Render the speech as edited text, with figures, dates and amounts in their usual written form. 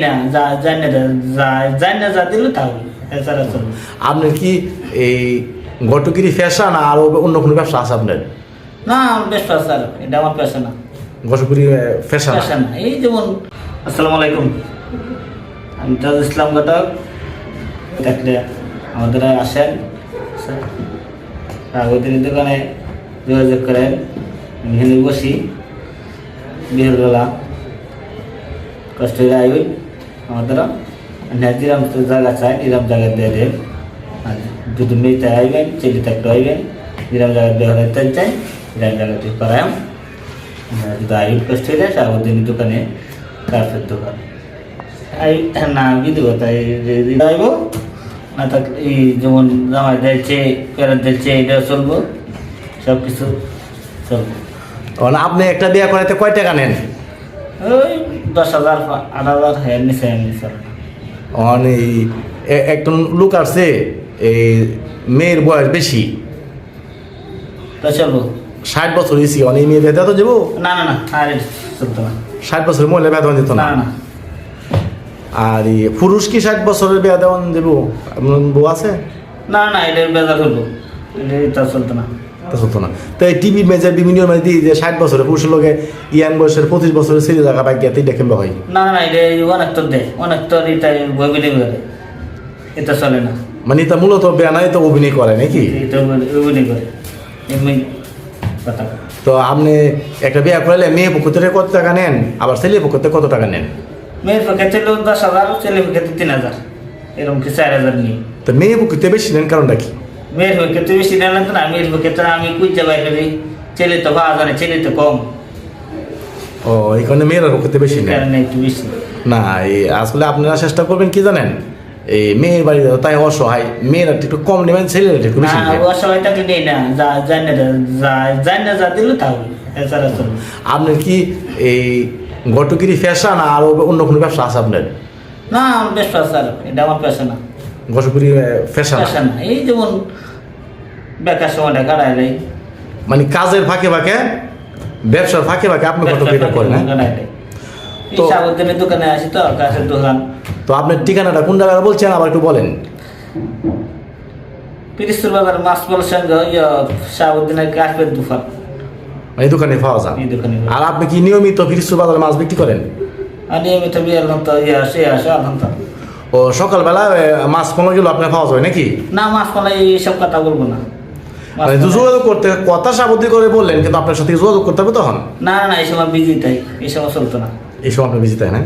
না যা দিল তাহলে এছাড়া চলবে। আপনার কি এই ঘটকিরি পেশা না আরো অন্য কোনো ব্যবসা আছে আপনার? না আমার বেশ পেশা, এটা আমার পেশা না। ঘটকিরি পেশা না? পেশা না। এই যেমন আসসালামু আলাইকুম, আমি তাজ ইসলাম ঘটক। দেখলে আমাদের আসেন, কাগজের দোকানে যোগাযোগ করেন। আমি এখানে বসি বিকেলবেলা, কষ্ট করে আইবেন আমাদের যেরকম জায়গা চাই এরকম জায়গা দিয়ে দেন। আর যদি মেয়েতে আইবেন ছেলে থাকতে আইবেন, যেরকম জায়গা দেওয়া চাই এরকম জায়গাতে করাম। যদি আইব কষ্ট হয়ে যায় সারাদিন দোকানে কার্পের দোকান না বিধব তাই আইব না থাকলে এই যেমন জামাই দিচ্ছে প্যারেন্ট দিচ্ছে এটা চলবো, সব কিছু চলবো। আপনি একটা বিয়ে করাতে কয় টাকা নেন? ওই 10,000 8,000 হ্যাঁ নিচে চলে। এই একজন লোক আছে এই মেয়ের বয়স বেশি, তা চলবো 60 বছর হয়েছি, অনেক মেয়ে বেতন তো যাবো। না না না আরে চলতো না। 60 বছরের মহিলা বেতন দিত না? না না আর পুরুষ কি 60 বছরের বেতন দেবো? বউ আছে? না না এটা বেজার হলো, এটা চলতো না। তা চলতো না। তো এই টিভি মেজার বিভিন্ন দিই যে 60 বছরের পুরুষের লোকে ইয়াং বয়সের 25 বছরের ছেলে জায়গা বাইক গেতে দেখেন হয় না না এটা অনেক তোর দেয়, অনেক তোর এটা বই বিলে করে, এটা চলে না। মানে এটা মূলত বেনাই তো অভিনয় করে নাকি? এটা অভিনয় করে এমনি কথা। তো আপনি একটা বিয়ে করলে মেয়ে পক্ষ থেকে কত টাকা নেন, আবার ছেলে পক্ষ থেকে কত টাকা নেন? মেয়ের পক্ষে ছিল 10,000, ছেলের পক্ষে 3,000, এরকম কি 4,000 নিয়ে। তো মেয়ে পক্ষ থেকে বেশি নেন কারণটা কি? মেয়ের পক্ষে তো বেশি নিলাম না, মেয়ের পক্ষে তো আমি কুইজা বাইরে দিই, ছেলে তো 5,000, ছেলে তো কম, ও এই কারণে মেয়েরা পক্ষ থেকে বেশি এই নেন। কারণে একটু বেশি। না এই আসলে আপনারা চেষ্টা করবেন কি জানেন, এই মেয়ের বাড়িতে তাই অসহায়, মেয়েরা একটু কম নেবেন, ছেলেরা একটু বেশি না নেবেন। অসহায় থাকলে নেই না, যা দিল তাহলে এছাড়া চলবে। আপনার কি এই ঘটকিরি পেশা না আরো অন্য কোনো ব্যবসা আছে আপনার? না আমার বেশ পেশা, এটা আমার পেশা না। ঘটকিরি পেশা না? পেশা না। এই যেমন বেকার সময়টা কাটাই দেয়, মানে কাজের ফাঁকে ফাঁকে, ব্যবসার ফাঁকে ফাঁকে আপনি ঘটকিরিটা করেন? হ্যাঁ। এই সাবুদ্দিনের দোকানে আসি তো, কাছের দোকান। তো আপনার ঠিকানাটা কোন জায়গায় বলছেন আবার একটু বলেন। পিরিস্তুর বাজার মাছ বলার সঙ্গে সাবুদ্দিনের কাঠের দোকান, এই দোকানে পাওয়া যায়? এই দোকানে। আর আপনি কি নিয়মিত ফিরিস্তুর বাজারে মাছ বিক্রি করেন? আর নিয়মিত বিয়ের তো আসে আনন্দ। ও সকালবেলা মাছ 15 কিলো আপনার পাওয়া যায় নাকি? না মাছ পালাই এইসব কথা বলবো না। মানে যোগাযোগ করতে কথা সাবধান করে বললেন, কিন্তু আপনার সাথে যোগাযোগ করতে হবে তখন? না না এই সময় বিজি তাই, এই সময় চলতো না। এই সময় আপনি বেশি তাই না?